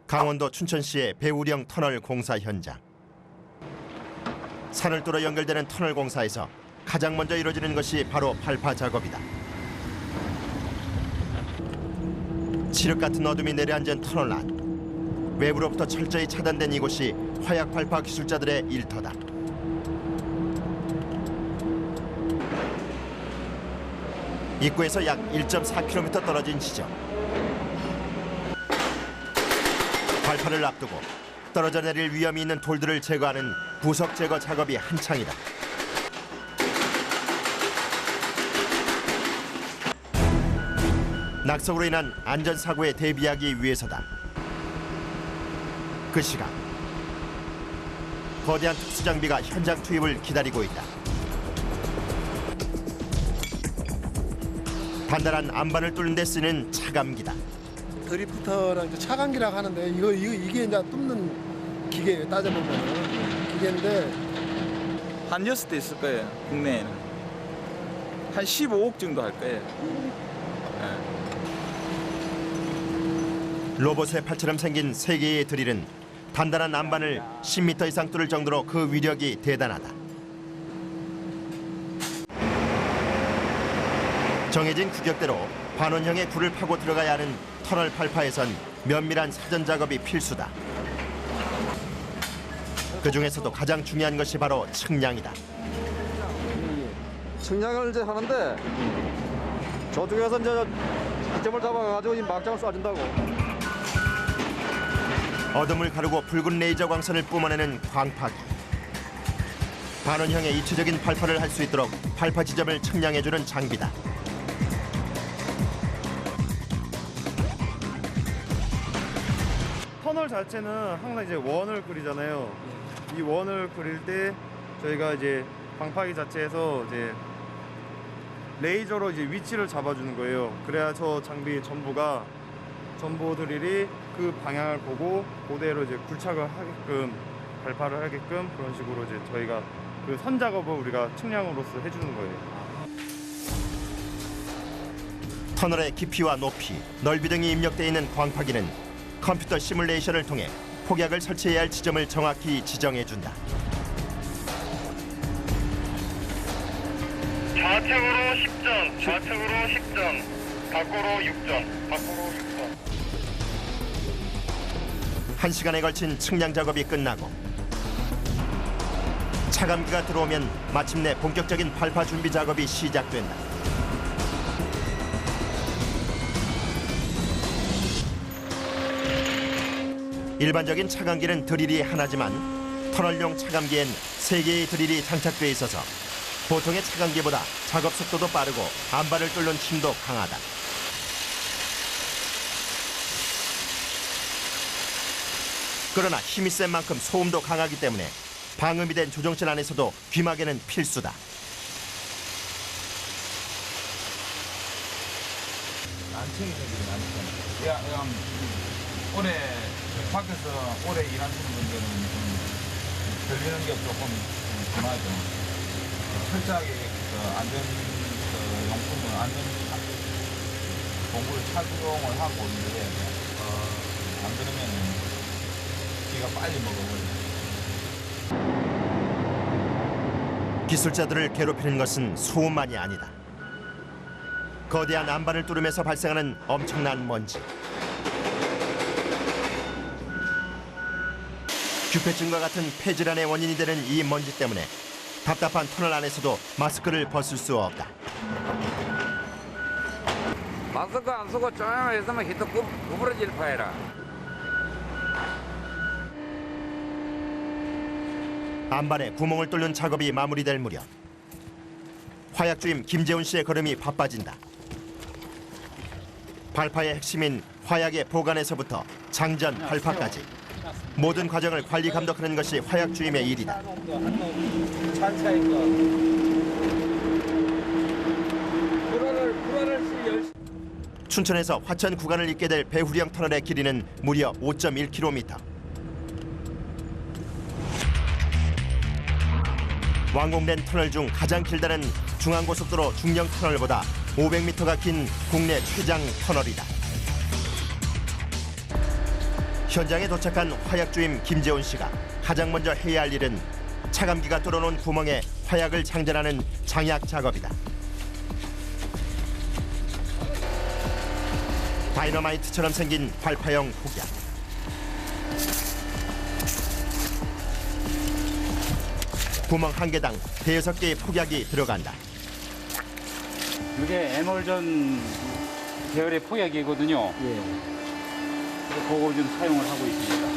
강원도 춘천시의 배우령 터널 공사 현장. 산을 뚫어 연결되는 터널 공사에서 가장 먼저 이루어지는 것이 바로 발파 작업이다. 칠흑 같은 어둠이 내려앉은 터널 안. 외부로부터 철저히 차단된 이곳이 화약 발파 기술자들의 일터다. 입구에서 약 1.4km 떨어진 지점. 발파를 앞두고 떨어져 내릴 위험이 있는 돌들을 제거하는 부석 제거 작업이 한창이다. 낙석으로 인한 안전사고에 대비하기 위해서다. 그 시각 거대한 특수장비가 현장 투입을 기다리고 있다. 단단한 안반을 뚫는 데 쓰는 차감기다. 드리프터랑 이제 차감기라고 하는데 이게 이제 뚫는 기계예요. 따져보면 기계인데 한 6대 있을 거예요. 국내에는 한 15억 정도 할 거예요. 로봇의 팔처럼 생긴 세 개의 드릴은 단단한 안반을 10m 이상 뚫을 정도로 그 위력이 대단하다. 정해진 규격대로 반원형의 굴을 파고 들어가야 하는 터널 발파에선 면밀한 사전 작업이 필수다. 그 중에서도 가장 중요한 것이 바로 측량이다. 측량을 이제 하는데 저쪽에서 이제 기점을 잡아가지고 이 막장을 쏴준다고. 어둠을 가르고 붉은 레이저 광선을 뿜어내는 광파기. 반원형의 입체적인 발파를 할 수 있도록 발파 지점을 측량해주는 장비다. 터널 자체는 항상 이제 원을 그리잖아요. 이 원을 그릴 때 저희가 이제 광파기 자체에서 이제 레이저로 이제 위치를 잡아주는 거예요. 그래야 저 장비 전보 드릴이 그 방향을 보고 그대로 이제 굴착을 하게끔 발파를 하게끔 그런 식으로 이제 저희가 그 선 작업을 우리가 측량으로서 해주는 거예요. 터널의 깊이와 높이, 넓이 등이 입력돼 있는 광파기는 컴퓨터 시뮬레이션을 통해 폭약을 설치해야 할 지점을 정확히 지정해준다. 좌측으로 10점, 좌측으로 10점, 밖으로 6점, 밖으로 6점. 1시간에 걸친 측량 작업이 끝나고 차감기가 들어오면 마침내 본격적인 발파 준비 작업이 시작된다. 일반적인 차감기는 드릴이 하나지만 터널용 차감기엔 3개의 드릴이 장착돼 있어서 보통의 차감기보다 작업 속도도 빠르고 안반을 뚫는 힘도 강하다. 그러나 힘이 센 만큼 소음도 강하기 때문에 방음이 된 조종실 안에서도 귀마개는 필수다. 난청이 생기는 난청. 올해 밖에서 오래 일하시는 분들은 좀 들리는 게 조금 심하죠. 철저하게 안전 용품은 안전 공부를 착용을 하고 있는데 안 그러면 기가 빨리 먹어버려요. 기술자들을 괴롭히는 것은 소음만이 아니다. 거대한 안반을 뚫으면서 발생하는 엄청난 먼지. 규폐증과 같은 폐질환의 원인이 되는 이 먼지 때문에 답답한 터널 안에서도 마스크를 벗을 수 없다. 마스크 안 쓰고 조용히 있으면 히터 구부러질 파이라. 안반에 구멍을 뚫는 작업이 마무리될 무렵 화약주임 김재훈 씨의 걸음이 바빠진다. 발파의 핵심인 화약의 보관에서부터 장전 발파까지 모든 과정을 관리 감독하는 것이 화약주임의 일이다. 춘천에서 화천 구간을 잇게 될 배후령 터널의 길이는 무려 5.1km. 완공된 터널 중 가장 길다는 중앙고속도로 중령 터널보다 500m가 긴 국내 최장 터널이다. 현장에 도착한 화약주임 김재훈 씨가 가장 먼저 해야 할 일은 차감기가 뚫어놓은 구멍에 화약을 장전하는 장약 작업이다. 다이너마이트처럼 생긴 발파형 폭약. 구멍 한 개당 대여섯 개의 폭약이 들어간다. 이게 에멀전 계열의 폭약이거든요. 그걸 좀 사용을 하고 있습니다.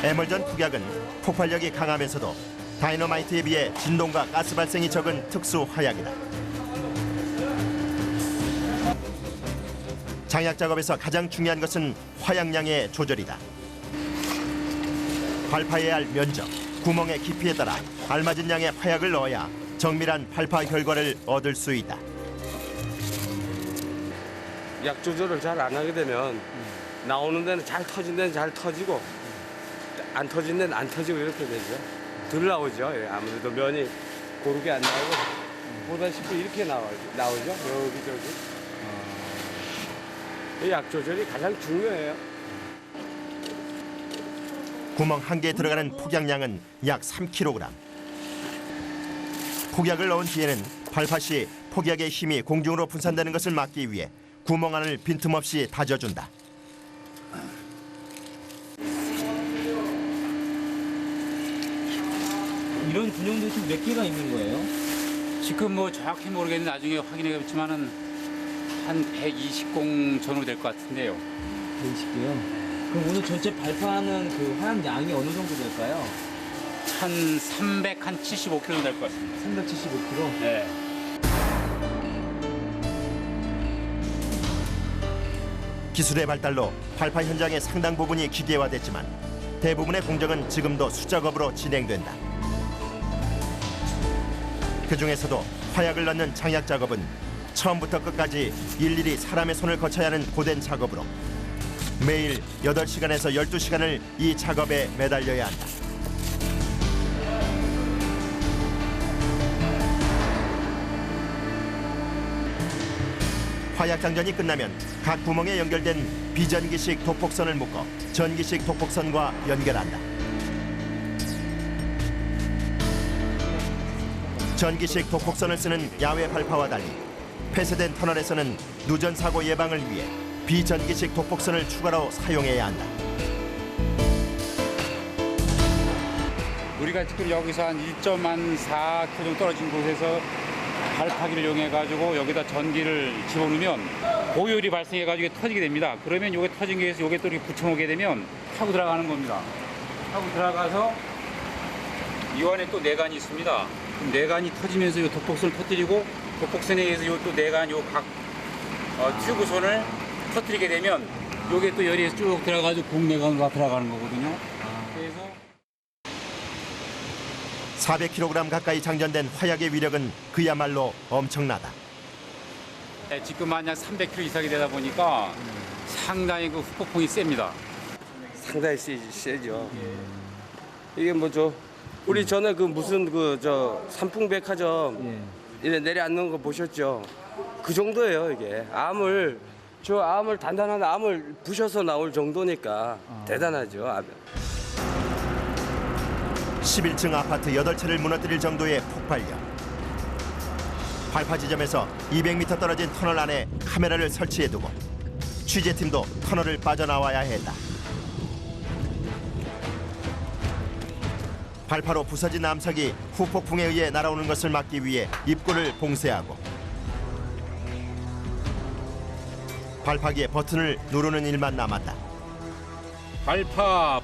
에멀전 폭약은 폭발력이 강하면서도 다이너마이트에 비해 진동과 가스 발생이 적은 특수 화약이다. 장약 작업에서 가장 중요한 것은 화약량의 조절이다. 발파해야 할 면적, 구멍의 깊이에 따라 알맞은 양의 화약을 넣어야 정밀한 발파 결과를 얻을 수 있다. 약 조절을 잘 안 하게 되면 나오는 데는 잘 터진 데는 잘 터지고 안 터진 데는 안 터지고 이렇게 되죠. 덜 나오죠. 아무래도 면이 고르게 안 나오고 보다시피 이렇게 나오죠. 여기저기. 약 조절이 가장 중요해요. 구멍 한 개에 들어가는 폭약량은 약 3kg. 폭약을 넣은 뒤에는 발파 시 폭약의 힘이 공중으로 분산되는 것을 막기 위해 구멍 안을 빈틈없이 다져준다. 이런 분용들이 지금 몇 개가 있는 거예요? 지금 뭐 정확히 모르겠는데 나중에 확인해보지만은 한 120공 정도 될 것 같은데요. 120개요? 그럼 오늘 전체 발파하는 그 화약 양이 어느 정도 될까요? 한 375kg 될 것 같습니다. 375kg? 네. 기술의 발달로 발파 현장의 상당 부분이 기계화됐지만 대부분의 공정은 지금도 수작업으로 진행된다. 그중에서도 화약을 넣는 장약 작업은 처음부터 끝까지 일일이 사람의 손을 거쳐야 하는 고된 작업으로 매일 8시간에서 12시간을 이 작업에 매달려야 한다. 화약 장전이 끝나면 각 구멍에 연결된 비전기식 독폭선을 묶어 전기식 독폭선과 연결한다. 전기식 독폭선을 쓰는 야외 발파와 달리 폐쇄된 터널에서는 누전 사고 예방을 위해 비전기식 독폭선을 추가로 사용해야 한다. 우리가 지금 여기서 한 1.4km 정도 떨어진 곳에서 발파기를 이용해가지고 여기다 전기를 집어넣으면 고열이 발생해가지고 터지게 됩니다. 그러면 이게 터진 게에서 이게 또 이렇게 붙여놓게 되면 타고 들어가는 겁니다. 타고 들어가서 이 안에 또 내관이 있습니다. 그럼 내관이 터지면서 이 독폭선을 터뜨리고 독폭선에 의해서 이 또 내관 요각 튜브선을 터뜨리게 되면 이게 또 열이 쭉 들어가가지고 국내관으로 들어가는 거거든요. 그래서 400kg 가까이 장전된 화약의 위력은 그야말로 엄청나다. 지금 만약 300kg 이상이 되다 보니까 상당히 그 후폭풍이 셉니다. 상당히 세죠. 이게 뭐죠? 우리 전에 그 무슨 삼풍백화점 이래 내려앉는 거 보셨죠? 그 정도예요 이게. 암을 단단한 암을 부셔서 나올 정도니까 대단하죠. 11층 아파트 8채를 무너뜨릴 정도의 폭발력. 발파 지점에서 200m 떨어진 터널 안에 카메라를 설치해두고 취재팀도 터널을 빠져나와야 했다. 발파로 부서진 남석이 후폭풍에 의해 날아오는 것을 막기 위해 입구를 봉쇄하고 발파기의 버튼을 누르는 일만 남았다. 발파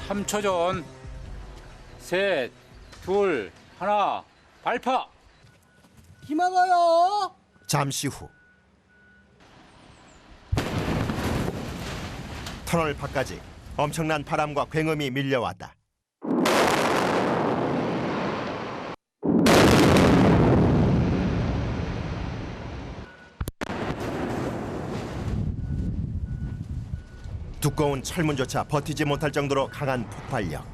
3초 전. 셋, 둘, 하나, 발파! 희망하여! 잠시 후 터널 밖까지 엄청난 바람과 굉음이 밀려왔다. 두꺼운 철문조차 버티지 못할 정도로 강한 폭발력.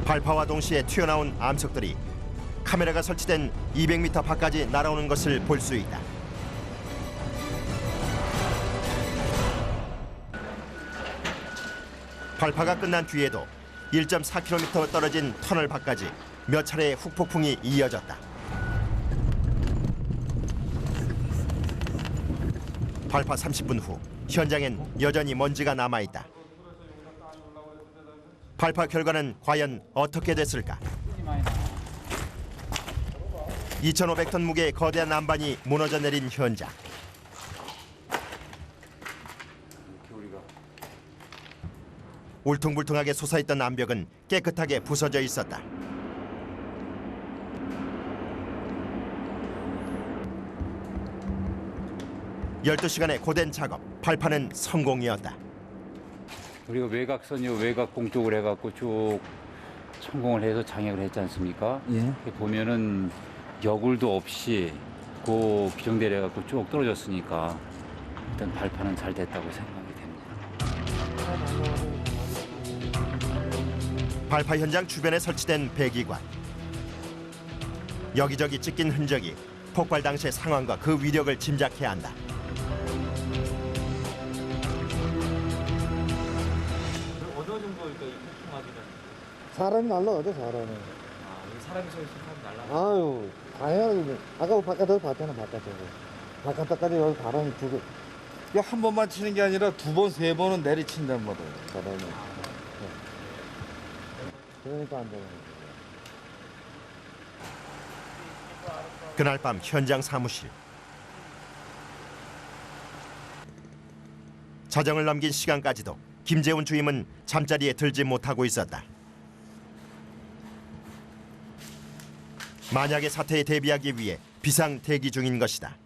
발파와 동시에 튀어나온 암석들이 카메라가 설치된 200m 밖까지 날아오는 것을 볼 수 있다. 발파가 끝난 뒤에도 1.4km 떨어진 터널 밖까지 몇 차례의 훅폭풍이 이어졌다. 발파 30분 후 현장엔 여전히 먼지가 남아있다. 발파 결과는 과연 어떻게 됐을까? 2,500톤 무게의 거대한 암반이 무너져 내린 현장. 울퉁불퉁하게 솟아있던 암벽은 깨끗하게 부서져 있었다. 열두 시간의 고된 작업, 발파는 성공이었다. 우리가 외곽선이요 외곽공 쪽으로 해갖고 쭉 성공을 해서 장애를 했지 않습니까? 예. 보면은 여굴도 없이 그 기정대를 해갖고 쭉 떨어졌으니까 일단 발파는 잘 됐다고 생각이 됩니다. 발파 현장 주변에 설치된 배기관. 여기저기 찢긴 흔적이 폭발 당시의 상황과 그 위력을 짐작해야 한다. 어느 정도일까 이 폭풍 맞으면? 사람이 날라가죠, 사람이. 사람이 서 있으면 사람이 날라. 아유, 당연하지. 아까 바깥에서 봤잖아, 바깥에서. 바깥까지 여기 바람이 두 개. 이게 한 번만 치는 게 아니라 두 번, 세 번은 내리친단 말이에요. 바람이. 그러니까 안 되는 거지. 그날 밤 현장 사무실. 자정을 넘긴 시간까지도 김재훈 주임은 잠자리에 들지 못하고 있었다. 만약의 사태에 대비하기 위해 비상 대기 중인 것이다.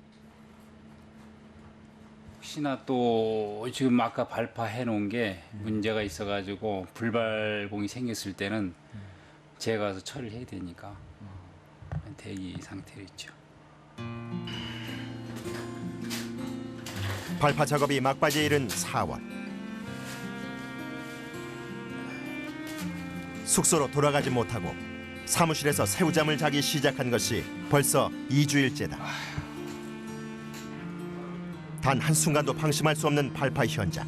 혹시나 또 지금 아까 발파해 놓은 게 문제가 있어가지고 불발공이 생겼을 때는 제가 가서 처리를 해야 되니까 대기 상태로 있죠. 발파 작업이 막바지에 이른 4월. 숙소로 돌아가지 못하고 사무실에서 새우잠을 자기 시작한 것이 벌써 2주일째다. 단 한순간도 방심할 수 없는 발파 현장.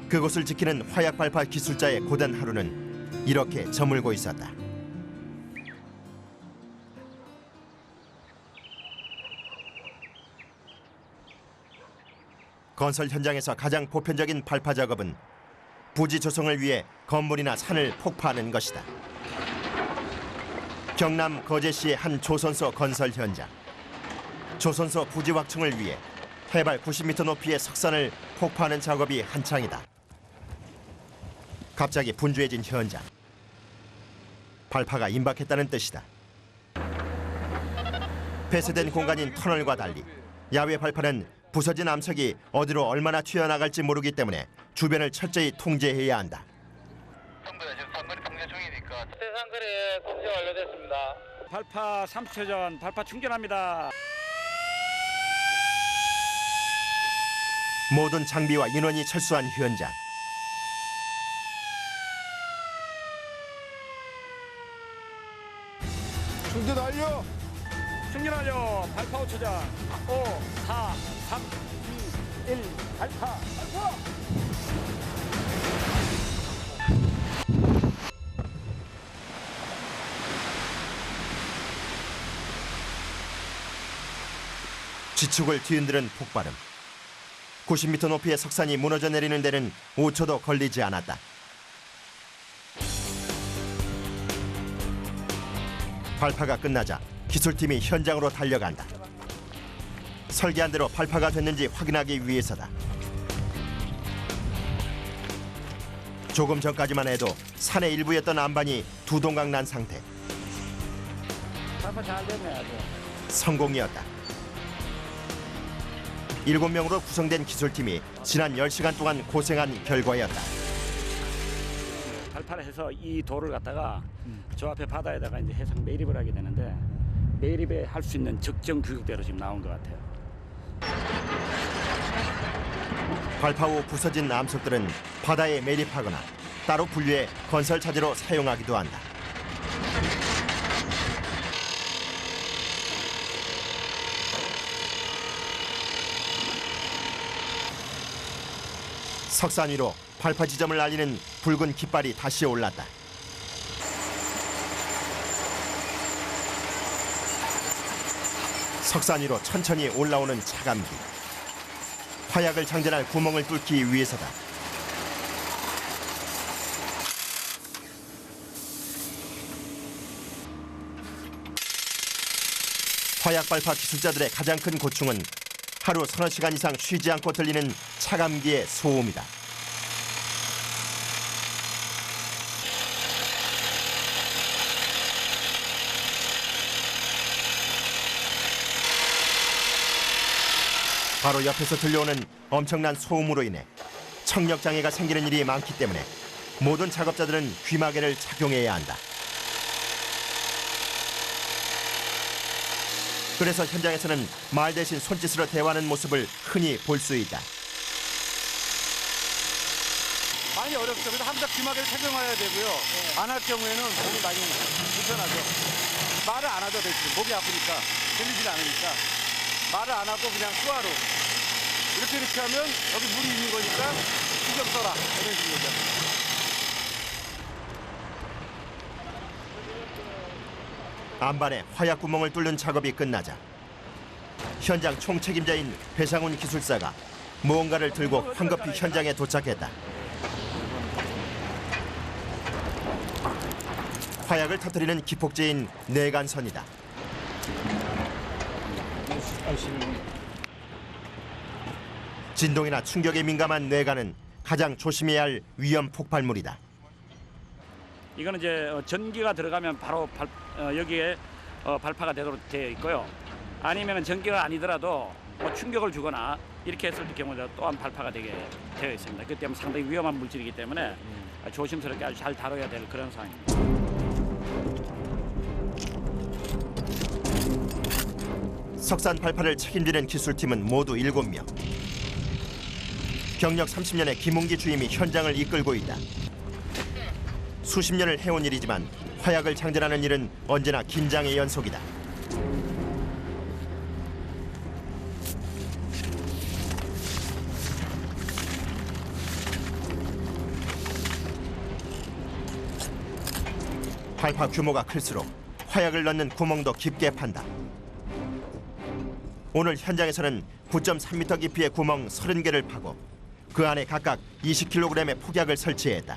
그곳을 지키는 화약 발파 기술자의 고된 하루는 이렇게 저물고 있었다. 건설 현장에서 가장 보편적인 발파 작업은 부지 조성을 위해 건물이나 산을 폭파하는 것이다. 경남 거제시의 한 조선소 건설 현장. 조선소 부지 확충을 위해 해발 90m 높이의 석산을 폭파하는 작업이 한창이다. 갑자기 분주해진 현장. 발파가 임박했다는 뜻이다. 폐쇄된 공간인 터널과 달리 야외 발파는 부서진 암석이 어디로 얼마나 튀어나갈지 모르기 때문에 주변을 철저히 통제해야 한다. 지금 상거리 통제 중이니까. 상거리 공제 완료됐습니다. 발파 30초 전 발파 충전합니다. 모든 장비와 인원이 철수한 현장. 충전 완료. 충전 완료. 발파 5초 전 5, 4, 3, 2, 1 발파. 지축을 뒤흔드는 폭발음. 90m 높이의 석산이 무너져 내리는 데는 5초도 걸리지 않았다. 발파가 끝나자 기술팀이 현장으로 달려간다. 설계한 대로 발파가 됐는지 확인하기 위해서다. 조금 전까지만 해도 산의 일부였던 안반이 두 동강 난 상태. 발파 잘 됐네 아주. 성공이었다. 7명으로 구성된 기술팀이 지난 10시간 동안 고생한 결과였다. 발파를 해서 이 돌을 갖다가 저 앞에 바다에다가 이제 해상 매립을 하게 되는데 매립에 할 수 있는 적정 규격대로 지금 나온 것 같아요. 발파 후 부서진 암석들은 바다에 매립하거나 따로 분류해 건설 차재로 사용하기도 한다. 석산 위로 발파 지점을 알리는 붉은 깃발이 다시 올랐다. 석산 위로 천천히 올라오는 차감기. 화약을 장전할 구멍을 뚫기 위해서다. 화약 발파 기술자들의 가장 큰 고충은 하루 서너 시간 이상 쉬지 않고 들리는 차감기의 소음이다. 바로 옆에서 들려오는 엄청난 소음으로 인해 청력 장애가 생기는 일이 많기 때문에 모든 작업자들은 귀마개를 착용해야 한다. 그래서 현장에서는 말 대신 손짓으로 대화하는 모습을 흔히 볼 수 있다. 많이 어렵죠. 그래서 항상 귀마개를 착용해야 되고요. 안 할 경우에는 몸이 많이 불편하죠. 말을 안 하죠, 대신. 목이 아프니까, 들리질 않으니까. 말을 안 하고 그냥 수화로. 이렇게 하면 여기 물이 있는 거니까 신경 써라. 이런 식으로죠. 안반에 화약 구멍을 뚫는 작업이 끝나자 현장 총책임자인 배상훈 기술사가 무언가를 들고 황급히 현장에 도착했다. 화약을 터뜨리는 기폭제인 뇌관선이다. 진동이나 충격에 민감한 뇌관은 가장 조심해야 할 위험 폭발물이다. 이거는 이제 전기가 들어가면 바로 여기에 발파가 되도록 되어 있고요. 아니면 전기가 아니더라도 뭐 충격을 주거나 이렇게 했을 경우에 또한 발파가 되게 되어 있습니다. 그렇기 때문에 상당히 위험한 물질이기 때문에 조심스럽게 아주 잘 다뤄야 될 그런 상황입니다. 석산 발파를 책임지는 기술팀은 모두 7명. 경력 30년의 김웅기 주임이 현장을 이끌고 있다. 수십 년을 해온 일이지만 화약을 장전하는 일은 언제나 긴장의 연속이다. 발파 규모가 클수록 화약을 넣는 구멍도 깊게 판다. 오늘 현장에서는 9.3m 깊이의 구멍 30개를 파고 그 안에 각각 20kg의 폭약을 설치했다.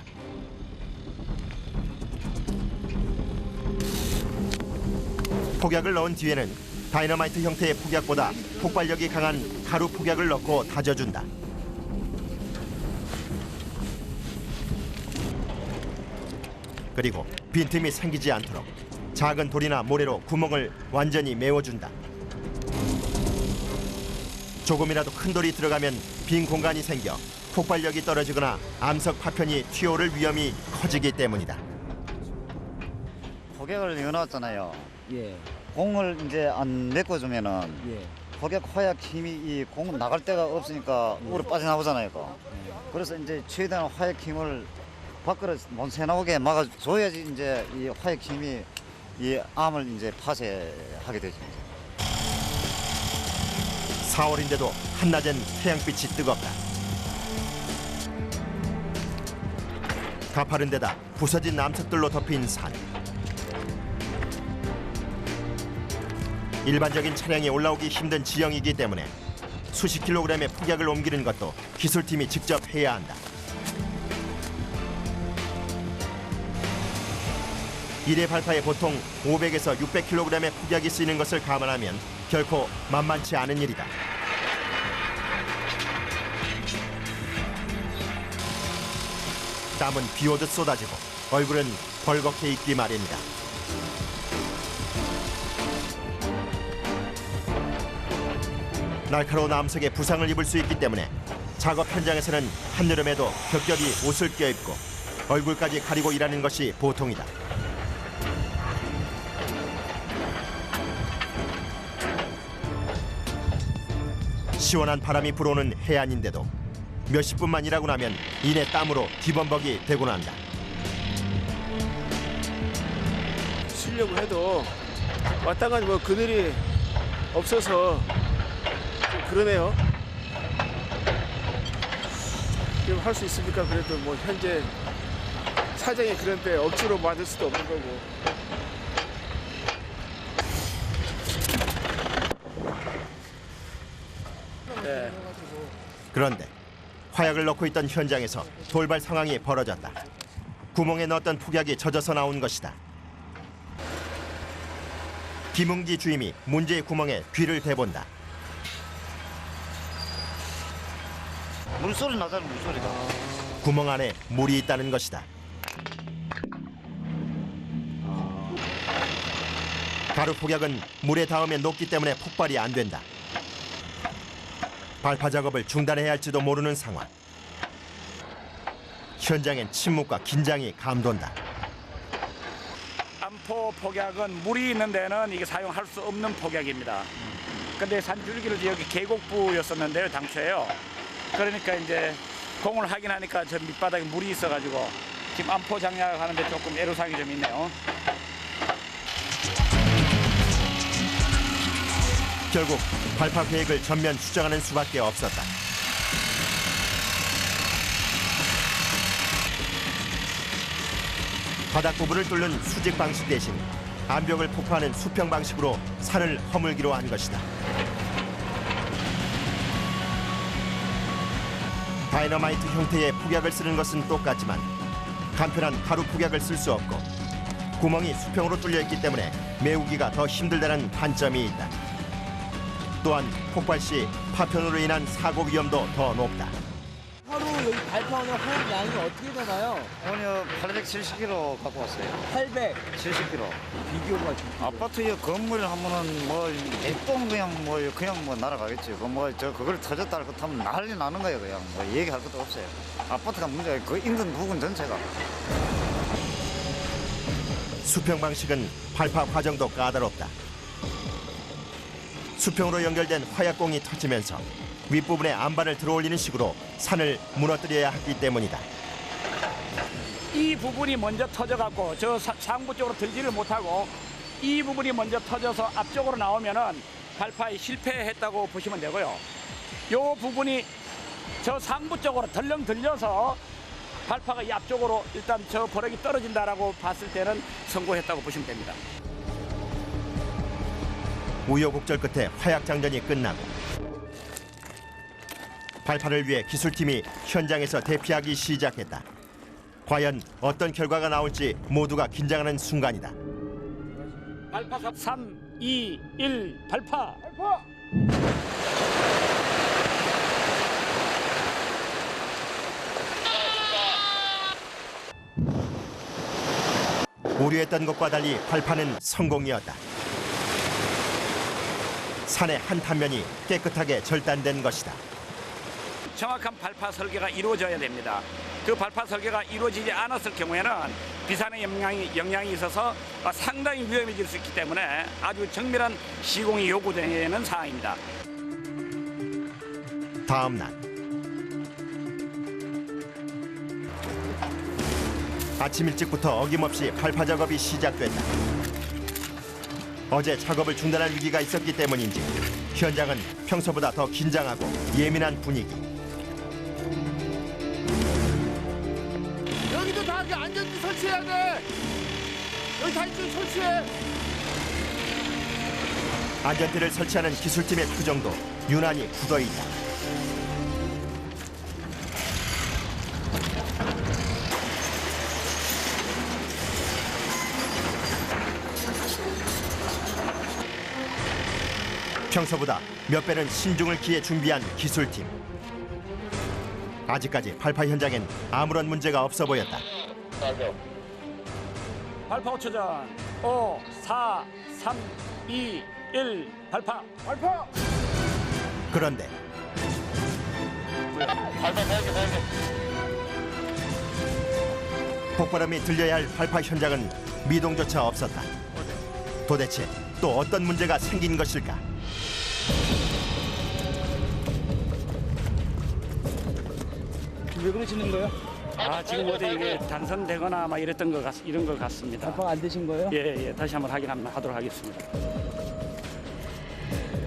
폭약을 넣은 뒤에는 다이너마이트 형태의 폭약보다 폭발력이 강한 가루 폭약을 넣고 다져준다. 그리고 빈틈이 생기지 않도록 작은 돌이나 모래로 구멍을 완전히 메워준다. 조금이라도 큰 돌이 들어가면 빈 공간이 생겨 폭발력이 떨어지거나 암석 파편이 튀어오를 위험이 커지기 때문이다. 폭약을 넣어놨잖아요. 예. 공을 이제 안 메꿔주면은 예. 폭약 화약 힘이 이 공 나갈 데가 없으니까 우로 빠져나오잖아요. 그래서 이제 최대한 화약 힘을 밖으로 못 새나오게 막아줘야지 이제 이 화약 힘이 이 암을 이제 파쇄하게 되죠. 4월인데도 한낮엔 태양빛이 뜨겁다. 가파른 데다 부서진 남석들로 덮인 산. 일반적인 차량이 올라오기 힘든 지형이기 때문에 수십 킬로그램의 폭약을 옮기는 것도 기술팀이 직접 해야 한다. 일회 발파에 보통 500에서 600kg의 폭약이 쓰이는 것을 감안하면 결코 만만치 않은 일이다. 땀은 비 오듯 쏟아지고 얼굴은 벌겋게 익기 마련이다. 날카로운 암석에 부상을 입을 수 있기 때문에 작업 현장에서는 한여름에도 겹겹이 옷을 껴입고 얼굴까지 가리고 일하는 것이 보통이다. 시원한 바람이 불어오는 해안인데도 몇십 분만 일하고 나면 이내 땀으로 뒤범벅이 되고 난다. 하시려고 해도 왔다가 뭐 그늘이 없어서 좀 그러네요. 지금 할 수 있습니까? 그래도 뭐 현재 사정이 그런데 억지로 만들 수도 없는 거고. 네. 그런데 화약을 넣고 있던 현장에서 돌발 상황이 벌어졌다. 구멍에 넣었던 폭약이 젖어서 나온 것이다. 김웅기 주임이 문제의 구멍에 귀를 대본다. 물소리 나잖아, 물소리가. 구멍 안에 물이 있다는 것이다. 가루 폭약은 물에 닿으면 녹기 때문에 폭발이 안 된다. 발파 작업을 중단해야 할지도 모르는 상황. 현장엔 침묵과 긴장이 감돈다. 안포 폭약은 물이 있는 데는 이게 사용할 수 없는 폭약입니다. 근데 산줄기를 여기 계곡부였었는데요, 당초에요. 그러니까 이제 공을 하긴 하니까 저 밑바닥에 물이 있어가지고 지금 안포 장약하는데 조금 애로사항이 좀 있네요. 결국 발파 계획을 전면 수정하는 수밖에 없었다. 바닥 부분을 뚫는 수직 방식 대신 암벽을 폭파하는 수평 방식으로 산을 허물기로 한 것이다. 다이너마이트 형태의 폭약을 쓰는 것은 똑같지만 간편한 가루 폭약을 쓸 수 없고 구멍이 수평으로 뚫려 있기 때문에 메우기가 더 힘들다는 단점이 있다. 또한 폭발 시 파편으로 인한 사고 위험도 더 높다. 하루 여기 발파하는 화약 양이 어떻게 되나요? 오늘 870kg 갖고 왔어요. 870kg. 70kg. 비교가 좀. 아파트 건물 하면은 뭐 대똥 그냥 뭐 날아가겠지. 그걸 터졌다 할 것 하면 난리 나는 거예요. 그냥 뭐 얘기할 것도 없어요. 아파트가 문제가 그 인근 부근 전체가. 수평 방식은 발파 과정도 까다롭다. 수평으로 연결된 화약공이 터지면서 윗부분에 안반을 들어올리는 식으로 산을 무너뜨려야 하기 때문이다. 이 부분이 먼저 터져갖고 저 상부 쪽으로 들지를 못하고 이 부분이 먼저 터져서 앞쪽으로 나오면은 발파에 실패했다고 보시면 되고요. 요 부분이 저 상부 쪽으로 덜렁 들려서 발파가 이 앞쪽으로 일단 저 버럭이 떨어진다라고 봤을 때는 성공했다고 보시면 됩니다. 우여곡절 끝에 화약 장전이 끝나고 발파를 위해 기술팀이 현장에서 대피하기 시작했다. 과연 어떤 결과가 나올지 모두가 긴장하는 순간이다. 발파 3, 2, 1 발파! 우려했던 것과 달리 발파는 성공이었다. 산의 한 탄면이 깨끗하게 절단된 것이다. 정확한 발파 설계가 이루어져야 됩니다. 그 발파 설계가 이루어지지 않았을 경우에는 비산의 영향이 있어서 상당히 위험해질 수 있기 때문에 아주 정밀한 시공이 요구되는 사항입니다. 다음 날 아침 일찍부터 어김없이 발파 작업이 시작됐다. 어제 작업을 중단할 위기가 있었기 때문인지 현장은 평소보다 더 긴장하고 예민한 분위기. 여기도 다 안전지 설치해야 돼. 여기 다 설치해. 안전대를 설치하는 기술팀의 표정도 유난히 굳어있다. 평소보다 몇 배는 신중을 기해 준비한 기술팀. 아직까지 발파 현장엔 아무런 문제가 없어 보였다. 발파 5초 전 5, 4, 3, 2, 1 발파! 그런데 폭발음이 들려야 할 발파 현장은 미동조차 없었다. 도대체 또 어떤 문제가 생긴 것일까? 왜 그러시는 거예요? 지금 어디 이게 단선되거나 막 이랬던 이런 것 같습니다. 발파가 안 되신 거예요? 예, 다시 한번 확인하도록 하겠습니다.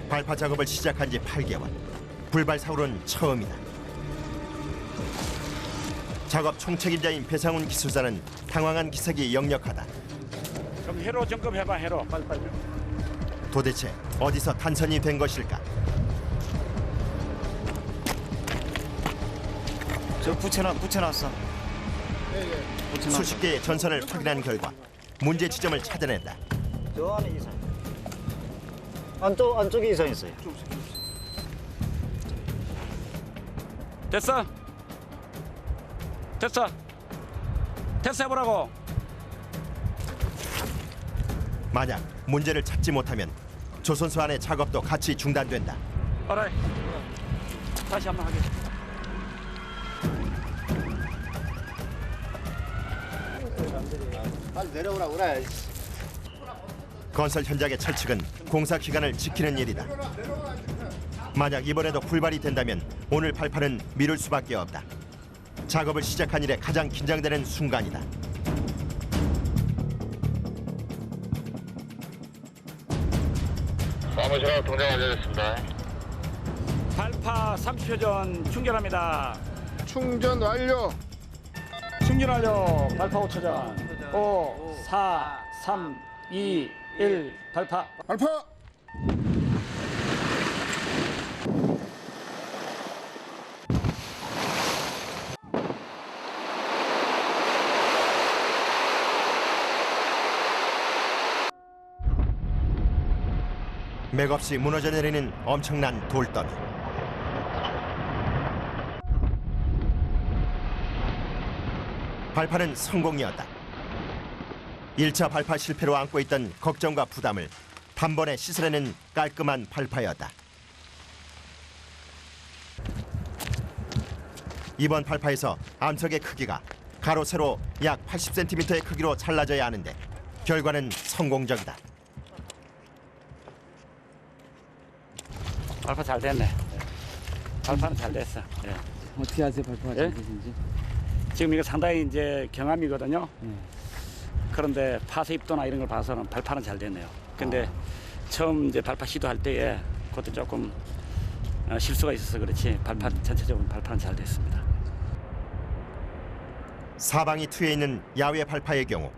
발파 작업을 시작한 지 8개월. 불발 사고는 처음이다. 작업 총책임자인 배상훈 기술사는 당황한 기색이 역력하다. 그럼 회로 점검해봐, 회로. 빨리. 도대체 어디서 탄선이 된 것일까? 저 붙여놨어. 수십 개의 전선을 확인한 결과 문제 지점을 찾아낸다. 저 안에 이상. 안쪽에 이상 있어요. 됐어 해보라고. 만약 문제를 찾지 못하면 조선소 안의 작업도 같이 중단된다. 알아요. 다시 한번 하겠습니다. 빨리 내려오라고 그래. 건설 현장의 철칙은 공사 기간을 지키는 일이다. 만약 이번에도 불발이 된다면 오늘 발파는 미룰 수밖에 없다. 작업을 시작한 일에 가장 긴장되는 순간이다. 사무실로 동작 완료됐습니다. 발파 30초 전 충전합니다. 충전 완료. 충전 완료. 발파 5초 전. 5, 4, 3, 2, 1. 발파. 발파. 맥없이 무너져 내리는 엄청난 돌더미. 발파는 성공이었다. 1차 발파 실패로 안고 있던 걱정과 부담을 단번에 씻어내는 깔끔한 발파였다. 이번 발파에서 암석의 크기가 가로 세로 약 80cm의 크기로 잘라져야 하는데 결과는 성공적이다. 발파 잘 됐네. 발파는 잘 됐어. 예. 어떻게 아세요, 발파가 잘 예? 되신지? 지금 이거 상당히 이제 경암이거든요. 그런데 파쇄 입도나 이런 걸 봐서는 발파는 잘 됐네요. 근데 처음 이제 발파 시도할 때에 그것도 조금 실수가 있어서 그렇지 발파 전체적으로 발파는 잘 됐습니다. 사방이 트여 있는 야외 발파의 경우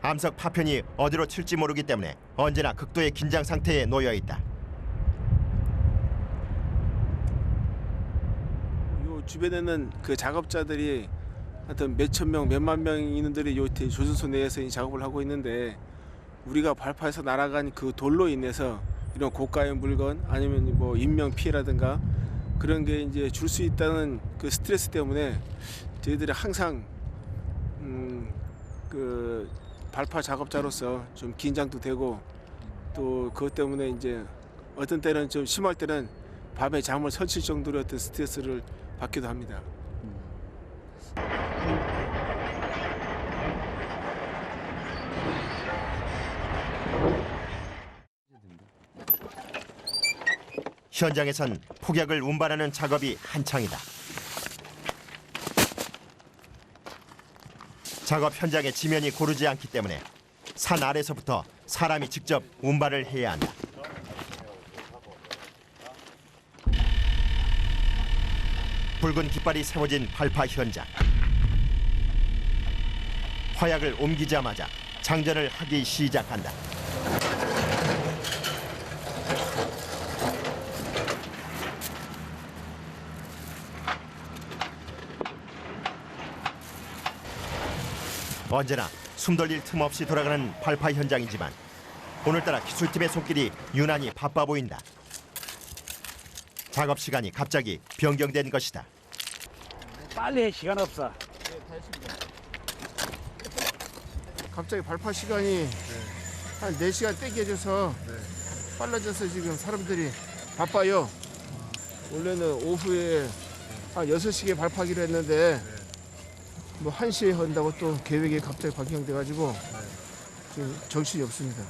암석 파편이 어디로 튈지 모르기 때문에 언제나 극도의 긴장 상태에 놓여 있다. 요 주변에는 그 작업자들이 하여튼 몇천 명, 몇만 명 있는 들이 요 조선소 내에서 이 작업을 하고 있는데 우리가 발파에서 날아간 그 돌로 인해서 이런 고가의 물건 아니면 뭐 인명 피해라든가 그런 게 이제 줄 수 있다는 그 스트레스 때문에 저희들이 항상 그 발파 작업자로서 좀 긴장도 되고 또 그것 때문에 이제 어떤 때는 좀 심할 때는 밤에 잠을 설칠 정도로 어떤 스트레스를 받기도 합니다. 현장에선 폭약을 운반하는 작업이 한창이다. 작업 현장의 지면이 고르지 않기 때문에 산 아래서부터 사람이 직접 운반을 해야 한다. 붉은 깃발이 세워진 발파 현장. 화약을 옮기자마자 장전을 하기 시작한다. 언제나 숨 돌릴 틈 없이 돌아가는 발파 현장이지만 오늘따라 기술팀의 손길이 유난히 바빠 보인다. 작업 시간이 갑자기 변경된 것이다. 빨리 해, 시간 없어. 갑자기 발파 시간이 한 4시간 땡겨져서 빨라져서 지금 사람들이 바빠요. 원래는 오후에 한 6시에 발파기로 했는데 뭐 1시에 한다고 또 계획이 갑자기 변경돼가지고 지금 정신이 없습니다.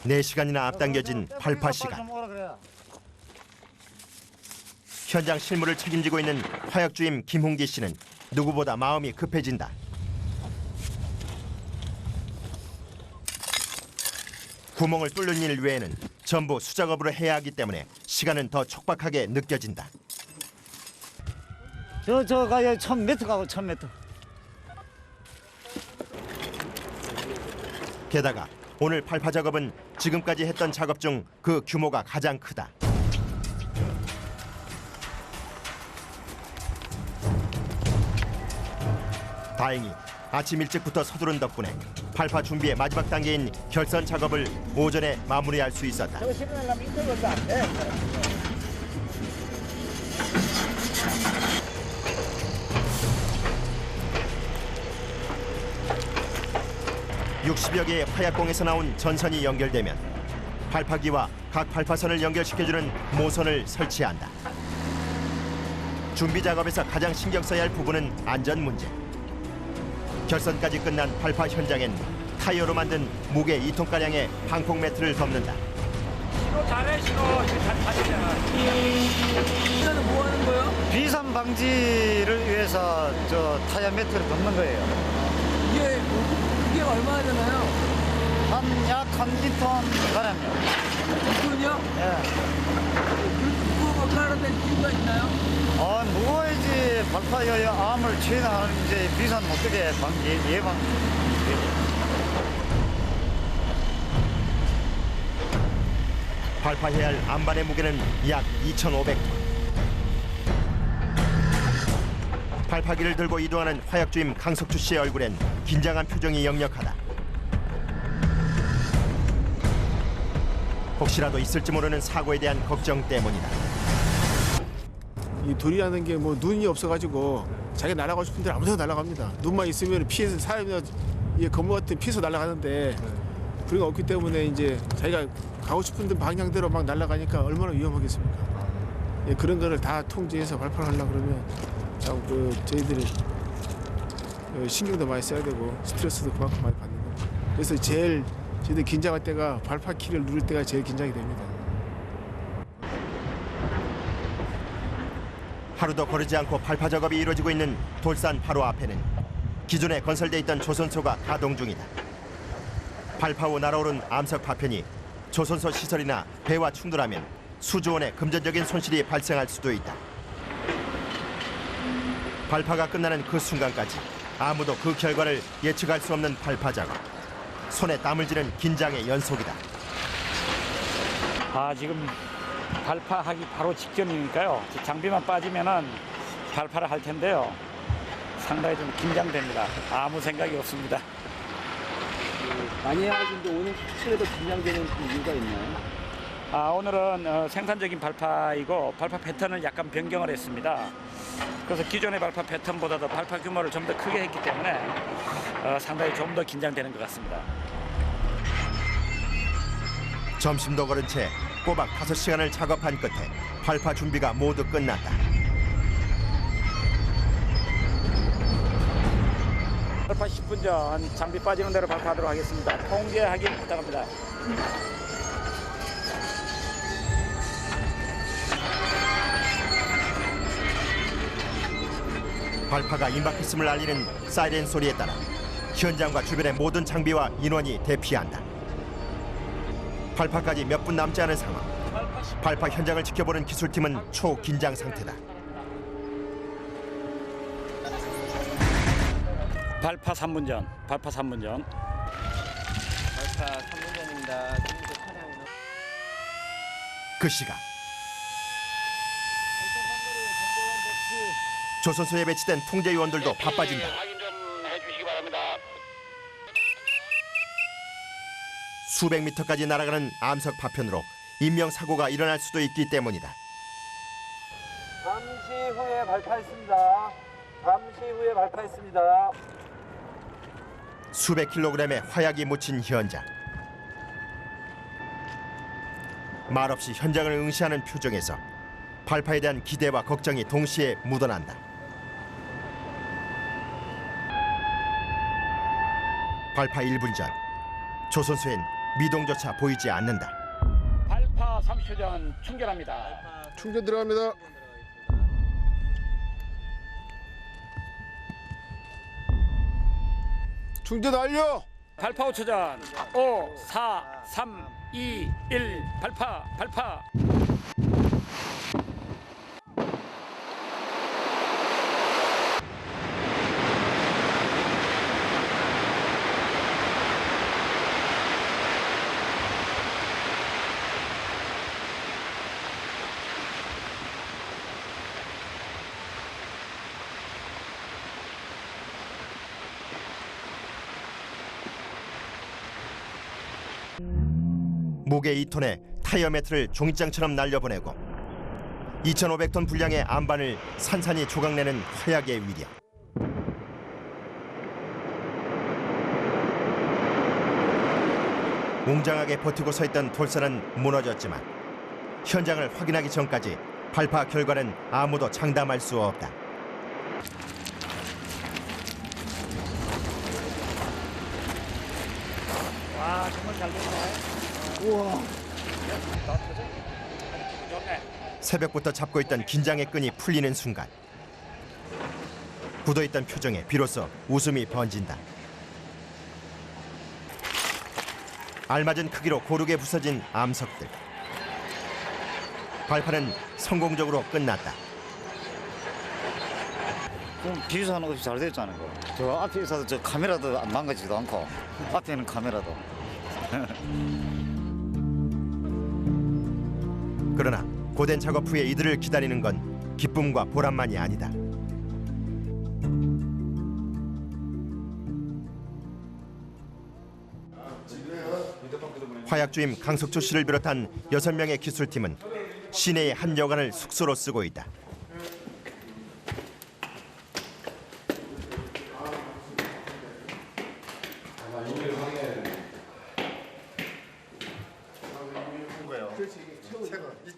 4시간이나 앞당겨진 발파 시간. 현장 실무를 책임지고 있는 화약주임 김홍기 씨는 누구보다 마음이 급해진다. 구멍을 뚫는 일 외에는 전부 수작업으로 해야 하기 때문에 시간은 더 촉박하게 느껴진다. 저 가야 1000m 가고 1000m. 게다가 오늘 발파 작업은 지금까지 했던 작업 중 그 규모가 가장 크다. 다행히 아침 일찍부터 서두른 덕분에 발파 준비의 마지막 단계인 결선 작업을 오전에 마무리할 수 있었다. (60여) 개의 화약공에서 나온 전선이 연결되면 발파기와 각 발파선을 연결시켜주는 모선을 설치한다. 준비 작업에서 가장 신경 써야 할 부분은 안전 문제. 결선까지 끝난 발파 현장엔 타이어로 만든 무게 2톤가량의 방폭 매트를 덮는다. 신호 잘해, 신호. 이거 잘 타지잖아. 이거는 뭐 하는 거예요? 비산 방지를 위해서 저 타이어 매트를 덮는 거예요. 이게 얼마나 되나요? 약 1톤 가량요. 이거는요? 예. 그거 깔아야 될 이유가 있나요? 무거워야지 발파의 암을 최대한 이제 비산 못 되게 예방. 발파해야 할 암반의 무게는 약 2,500톤. 발파기를 들고 이동하는 화약주임 강석주 씨의 얼굴엔 긴장한 표정이 역력하다. 혹시라도 있을지 모르는 사고에 대한 걱정 때문이다. 이 돌이라는 게 뭐 눈이 없어가지고 자기가 날아가고 싶은 데로 아무데나 날아갑니다. 눈만 있으면 피해서 사람이나 건물 같은 피해서 날아가는데 그런 게 없기 때문에 이제 자기가 가고 싶은 데 방향대로 막 날아가니까 얼마나 위험하겠습니까? 예, 그런 거를 다 통제해서 발파를 하려고 그러면 저희들이 신경도 많이 써야 되고 스트레스도 그만큼 많이 받는 거예요. 그래서 제일 저희들 긴장할 때가 발파 키를 누를 때가 제일 긴장이 됩니다. 하루도 거르지 않고 발파 작업이 이루어지고 있는 돌산 바로 앞에는 기존에 건설돼 있던 조선소가 가동 중이다. 발파 후 날아오른 암석 파편이 조선소 시설이나 배와 충돌하면 수조 원의 금전적인 손실이 발생할 수도 있다. 발파가 끝나는 그 순간까지 아무도 그 결과를 예측할 수 없는 발파 작업. 손에 땀을 쥐는 긴장의 연속이다. 지금 발파하기 바로 직전이니까요. 장비만 빠지면은 발파를 할 텐데요. 상당히 좀 긴장됩니다. 아무 생각이 없습니다. 많이 하시는데 오늘 확실히도 긴장되는 이유가 있나요? 오늘은 생산적인 발파이고 발파 패턴을 약간 변경을 했습니다. 그래서 기존의 발파 패턴보다도 발파 규모를 좀 더 크게 했기 때문에 상당히 좀 더 긴장되는 것 같습니다. 점심도 거른 채 꼬박 5시간을 작업한 끝에 발파 준비가 모두 끝났다. 발파 10분 전 장비 빠지는 대로 발파하도록 하겠습니다. 통제하기 부탁합니다. 발파가 임박했음을 알리는 사이렌 소리에 따라 현장과 주변의 모든 장비와 인원이 대피한다. 발파까지 몇 분 남지 않은 상황. 발파 현장을 지켜보는 기술팀은 초긴장 상태다. 발파 3분 전, 발파 3분 전. 발파 3분 전입니다. 그 시각 조선소에 배치된 통제 요원들도 바빠진다. 확인 좀 해주시기 바랍니다. 수백 미터까지 날아가는 암석 파편으로 인명사고가 일어날 수도 있기 때문이다. 잠시 후에 발파했습니다. 잠시 후에 발파했습니다. 수백 킬로그램의 화약이 묻힌 현장. 말없이 현장을 응시하는 표정에서 발파에 대한 기대와 걱정이 동시에 묻어난다. 발파 1분 전 조선소엔 미동조차 보이지 않는다. 발파 30초 전 충전합니다. 충전 들어갑니다. 충전 완료. 발파 5초 전. 5, 4, 3, 2, 1. 발파. 무게 2톤의 타이어 매트를 종이장처럼 날려보내고 2,500톤 분량의 안반을 산산이 조각내는 화약의 위력. 웅장하게 버티고 서 있던 돌선은 무너졌지만 현장을 확인하기 전까지 발파 결과는 아무도 장담할 수 없다. 와, 정말 잘 됐네. 우와. 새벽부터 잡고 있던 긴장의 끈이 풀리는 순간 굳어있던 표정에 비로소 웃음이 번진다. 알맞은 크기로 고르게 부서진 암석들. 발파는 성공적으로 끝났다. 그럼 비유사는 없이 잘 됐잖아요. 저 앞에 있어서 저 카메라도 안 망가지지도 않고 앞에 있는 카메라도. 그러나 고된 작업 후에 이들을 기다리는 건 기쁨과 보람만이 아니다. 화약주임 강석주 씨를 비롯한 6명의 기술팀은 시내의 한 여관을 숙소로 쓰고 있다.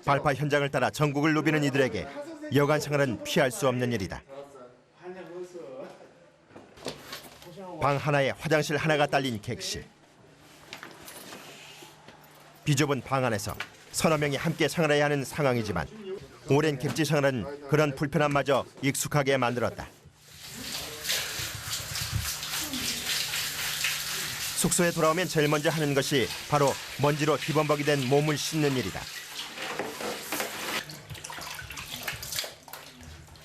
발파 현장을 따라 전국을 누비는 이들에게 여관 생활은 피할 수 없는 일이다. 방 하나에 화장실 하나가 딸린 객실. 비좁은 방 안에서 서너 명이 함께 생활해야 하는 상황이지만 오랜 객지 생활은 그런 불편함마저 익숙하게 만들었다. 숙소에 돌아오면 제일 먼저 하는 것이 바로 먼지로 뒤범벅이 된 몸을 씻는 일이다.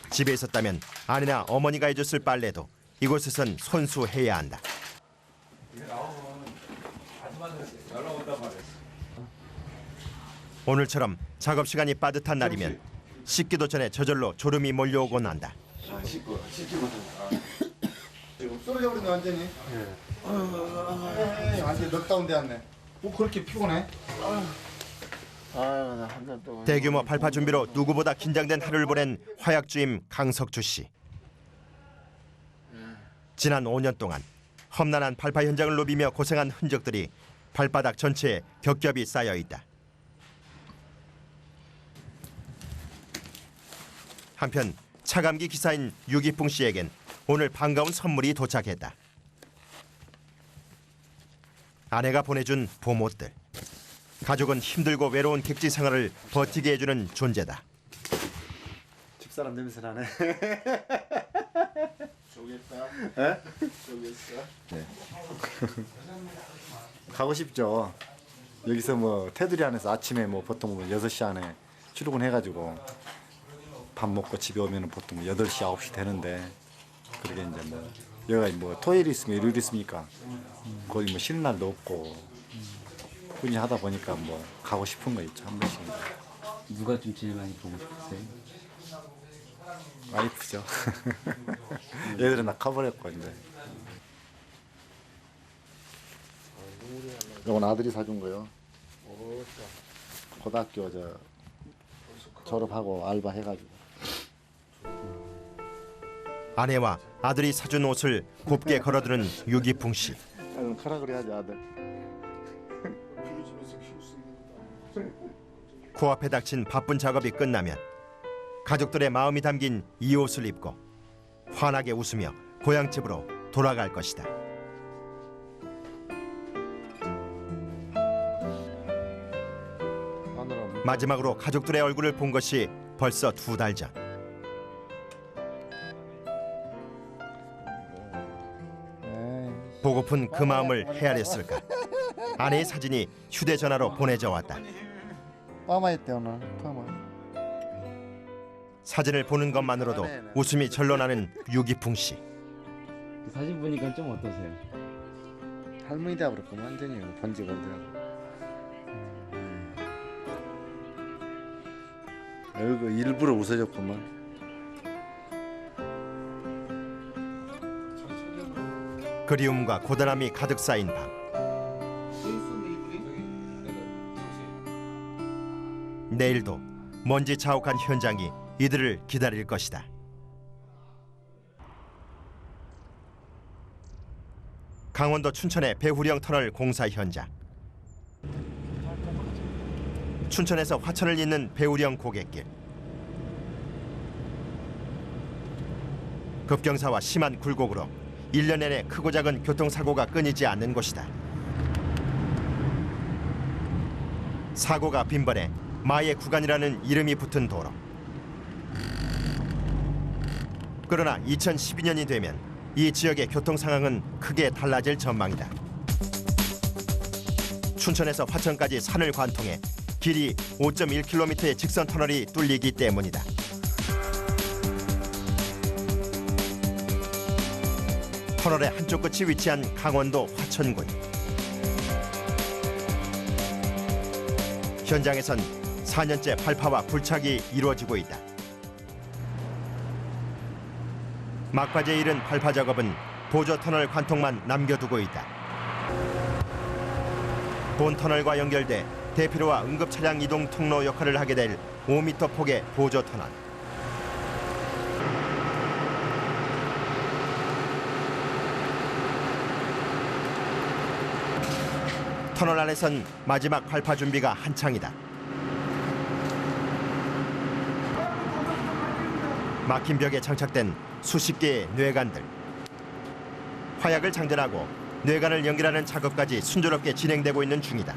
집에 있었다면 아내나 어머니가 해줬을 빨래도 이곳에선 손수해야 한다. 오늘처럼 작업 시간이 빠듯한 날이면 씻기도 전에 저절로 졸음이 몰려오곤 한다. 씻고 쓰러져 버렸네 완전히. 완전 넉다운돼 왔네. 뭐 그렇게 피곤해? 대규모 발파 준비로 누구보다 긴장된 하루를 보낸 화약주임 강석주 씨. 지난 5년 동안 험난한 발파 현장을 누비며 고생한 흔적들이 발바닥 전체에 겹겹이 쌓여 있다. 한편 차감기 기사인 유기풍 씨에겐 오늘 반가운 선물이 도착했다. 아내가 보내준 봄옷들. 가족은 힘들고 외로운 객지 생활을 버티게 해주는 존재다. 집사람 냄새 나네. 쪼겠다. 에? 쪼겠어. 네. 가고 싶죠. 여기서 뭐 테두리 안에서 아침에 뭐 보통 6시 안에 출근해가지고 밥 먹고 집에 오면 보통 8시, 9시 되는데 그러게 이제 뭐 여기가 뭐 토요일이 있으면 일요일이 있습니까? 거기 뭐 쉬는 날도 없고 꾸준히 하다 보니까 뭐 가고 싶은 거 있죠 한 번씩. 누가 좀 제일 많이 보고 싶으세요? 와이프죠. 얘들은 다 커버렸고 이제. 이건 아들이 사준 거요. 고등학교 졸업하고 알바 해가지고. 아내와 아들이 사준 옷을 곱게 걸어두는 유기풍 씨. 나는 가라 그래야지 아들. 코앞에 닥친 바쁜 작업이 끝나면 가족들의 마음이 담긴 이 옷을 입고 환하게 웃으며 고향집으로 돌아갈 것이다. 마지막으로 가족들의 얼굴을 본 것이 벌써 2달 전. 에이. 보고픈 그 마음을 헤아렸을까. 아내의 사진이 휴대전화로 보내져 왔다. 빠마했대 오늘 빠마. 사진을 보는 것만으로도 웃음이 절로 나는 유기풍 씨. 사진 보니까 좀 어떠세요? 할머니 되어버렸구만 완전히 번지 걸더라고. 얼굴 일부러 웃어줬구만. 그리움과 고단함이 가득 쌓인 밤. 내일도 먼지 자욱한 현장이 이들을 기다릴 것이다. 강원도 춘천의 배후령 터널 공사 현장. 춘천에서 화천을 잇는 배후령 고갯길. 급경사와 심한 굴곡으로 1년 내내 크고 작은 교통사고가 끊이지 않는 곳이다. 사고가 빈번해 마의 구간이라는 이름이 붙은 도로. 그러나 2012년이 되면 이 지역의 교통 상황은 크게 달라질 전망이다. 춘천에서 화천까지 산을 관통해 길이 5.1km의 직선 터널이 뚫리기 때문이다. 터널의 한쪽 끝이 위치한 강원도 화천군. 현장에선 4년째 발파와 불착이 이루어지고 있다. 막바지에 이른 발파 작업은 보조 터널 관통만 남겨두고 있다. 본 터널과 연결돼 대피로와 응급 차량 이동 통로 역할을 하게 될 5m 폭의 보조 터널. 터널 안에선 마지막 발파 준비가 한창이다. 막힌 벽에 장착된 수십 개의 뇌관들. 화약을 장전하고 뇌관을 연결하는 작업까지 순조롭게 진행되고 있는 중이다.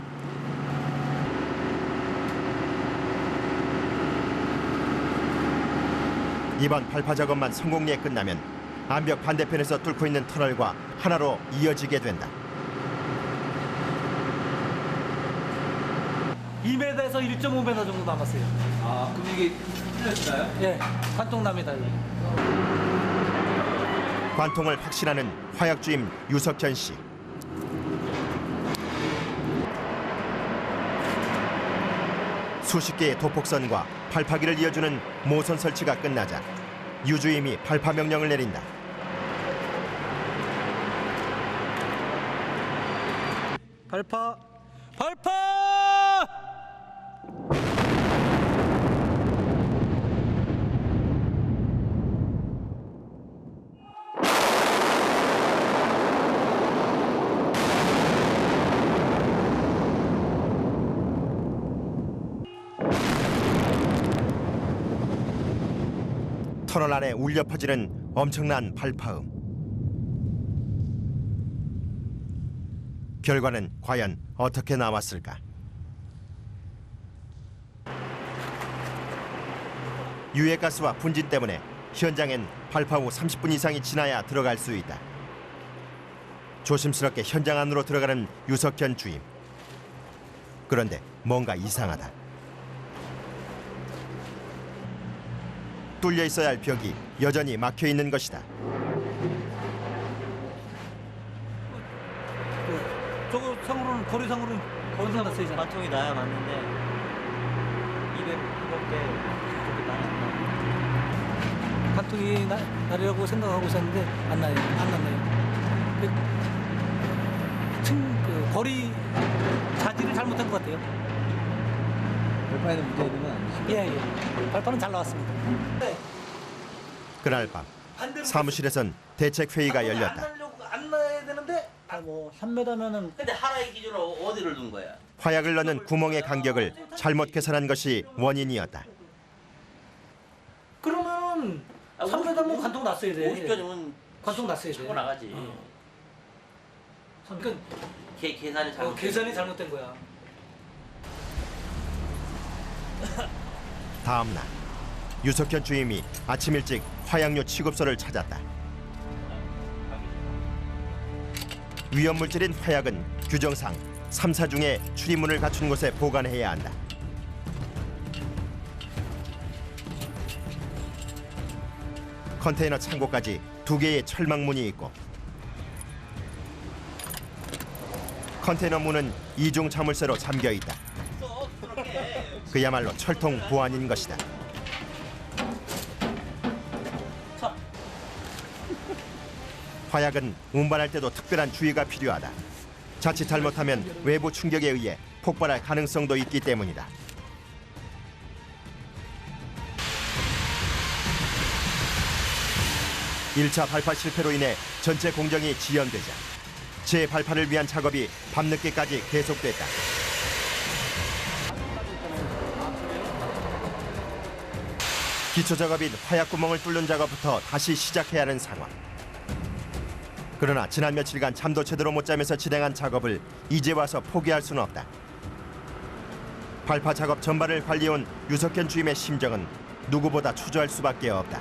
이번 발파 작업만 성공리에 끝나면 암벽 반대편에서 뚫고 있는 터널과 하나로 이어지게 된다. 2m에서 1.5m 정도 남았어요. 아, 그럼 이게 뚫렸나요? 예, 관통납니다. 관통을 확신하는 화약주임 유석현 씨. 수십 개의 도폭선과 발파기를 이어주는 모선 설치가 끝나자 유주임이 발파 명령을 내린다. 발파! 발파! 터널 안에 울려 퍼지는 엄청난 발파음. 결과는 과연 어떻게 나왔을까? 유해가스와 분진 때문에 현장엔 발파 후 30분 이상이 지나야 들어갈 수 있다. 조심스럽게 현장 안으로 들어가는 유석현 주임. 그런데 뭔가 이상하다. 뚫려 있어야 할 벽이 여전히 막혀 있는 것이다. 저거 상으로는 거리상으로는 거리상 났어요. 관통이 나야 맞는데 200대 관통이 나리라고 생각하고 있었는데 안 나요. 안 났네요. 그 거리 자질을 잘못한 것 같아요. 발파에는 문제 있는 건 아니시죠? 예, 예. 발파는 잘 나왔습니다. 그날 밤 사무실에선 대책 회의가 열렸다. 안 나야 되는데 뭐 3m면은 근데 하나의 기준으로 어디를 둔 거야? 화약을 넣는 구멍의 간격을 잘못 계산한 것이 원인이었다. 그러면 3m면 관통 났어야 돼. 50견이면 관통 났어야 돼. 차고 나가지. 그러니까 계산이 잘못. 계산이 잘못된 거야. 다음 날 유석현 주임이 아침 일찍 화약류 취급소를 찾았다. 위험물질인 화약은 규정상 3사 중에 출입문을 갖춘 곳에 보관해야 한다. 컨테이너 창고까지 2개의 철망문이 있고 컨테이너 문은 2중 자물쇠로 잠겨 있다. 그야말로 철통 보안인 것이다. 화약은 운반할 때도 특별한 주의가 필요하다. 자칫 잘못하면 외부 충격에 의해 폭발할 가능성도 있기 때문이다. (1차) 발파 실패로 인해 전체 공정이 지연되자 재발파를 위한 작업이 밤늦게까지 계속됐다. 기초 작업인 화약 구멍을 뚫는 작업부터 다시 시작해야 하는 상황. 그러나 지난 며칠간 잠도 제대로 못 자면서 진행한 작업을 이제 와서 포기할 수는 없다. 발파 작업 전반을 관리해온 유석현 주임의 심정은 누구보다 초조할 수밖에 없다.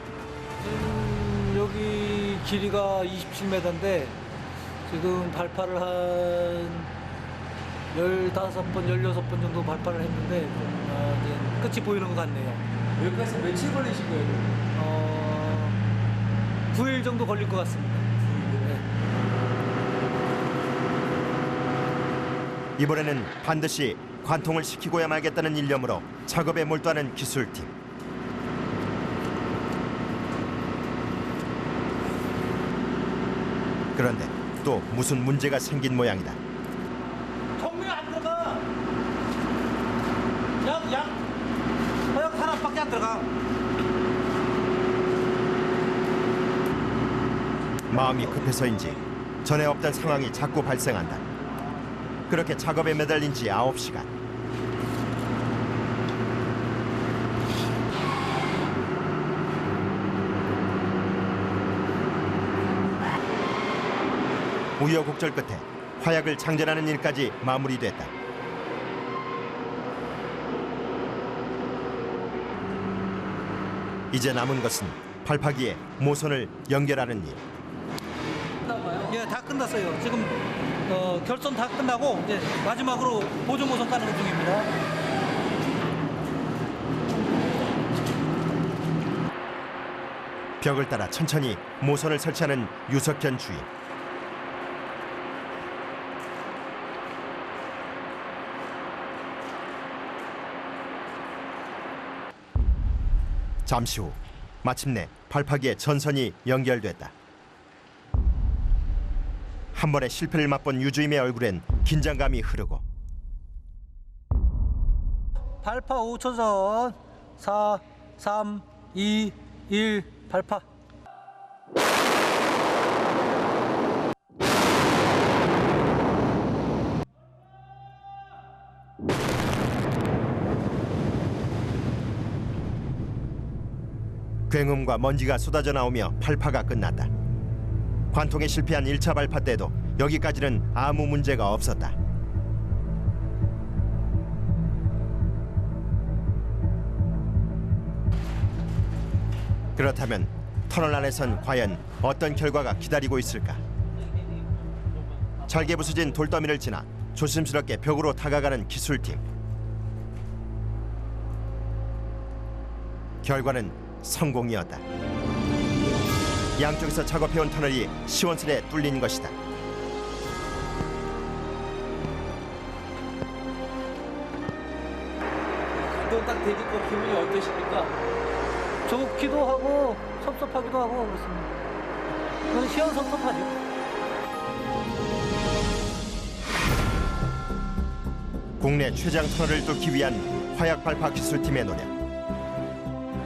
여기 길이가 27m인데 지금 발파를 한 15번, 16번 정도 발파를 했는데 이제 끝이 보이는 것 같네요. 여기까지 며칠 걸리신 거예요? 9일 정도 걸릴 것 같습니다. 이번에는 반드시 관통을 시키고야 말겠다는 일념으로 작업에 몰두하는 기술팀. 그런데 또 무슨 문제가 생긴 모양이다. 정리 안 들어가. 화약 하나밖에 안 들어가. 마음이 급해서인지 전에 없던 상황이 자꾸 발생한다. 그렇게 작업에 매달린 지 9시간. 우여곡절 끝에 화약을 장전하는 일까지 마무리됐다. 이제 남은 것은 발파기에 모선을 연결하는 일. 예, 다 끝났어요. 지금 결선 다 끝나고 이제 마지막으로 보조 모선 까는 중입니다. 벽을 따라 천천히 모선을 설치하는 유석현 주임. 잠시 후 마침내 발파기에 전선이 연결됐다. 한 번의 실패를 맛본 유주임의 얼굴엔 긴장감이 흐르고 발파 5초선 4, 3, 2, 1 발파. 굉음과 먼지가 쏟아져 나오며 발파가 끝났다. 관통에 실패한 1차 발파 때도 여기까지는 아무 문제가 없었다. 그렇다면 터널 안에선 과연 어떤 결과가 기다리고 있을까? 잘게 부서진 돌더미를 지나 조심스럽게 벽으로 다가가는 기술팀. 결과는 성공이었다. 양쪽에서 작업해온 터널이 시원스레 뚫린 것이다. 이거 딱 되니까 기분이 어떠십니까? 좋기도 하고 섭섭하기도 하고 그렇습니다. 그건 시원섭섭하죠. 국내 최장 터널을 뚫기 위한 화약 발파 기술팀의 노력.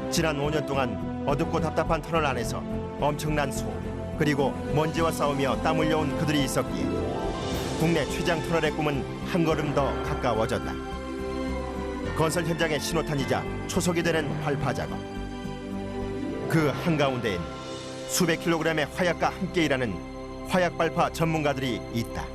지난 5년 동안 어둡고 답답한 터널 안에서 엄청난 소음 그리고 먼지와 싸우며 땀 흘려온 그들이 있었기에 국내 최장 터널의 꿈은 한 걸음 더 가까워졌다. 건설 현장의 신호탄이자 초석이 되는 발파 작업. 그 한가운데엔 수백 킬로그램의 화약과 함께 일하는 화약 발파 전문가들이 있다.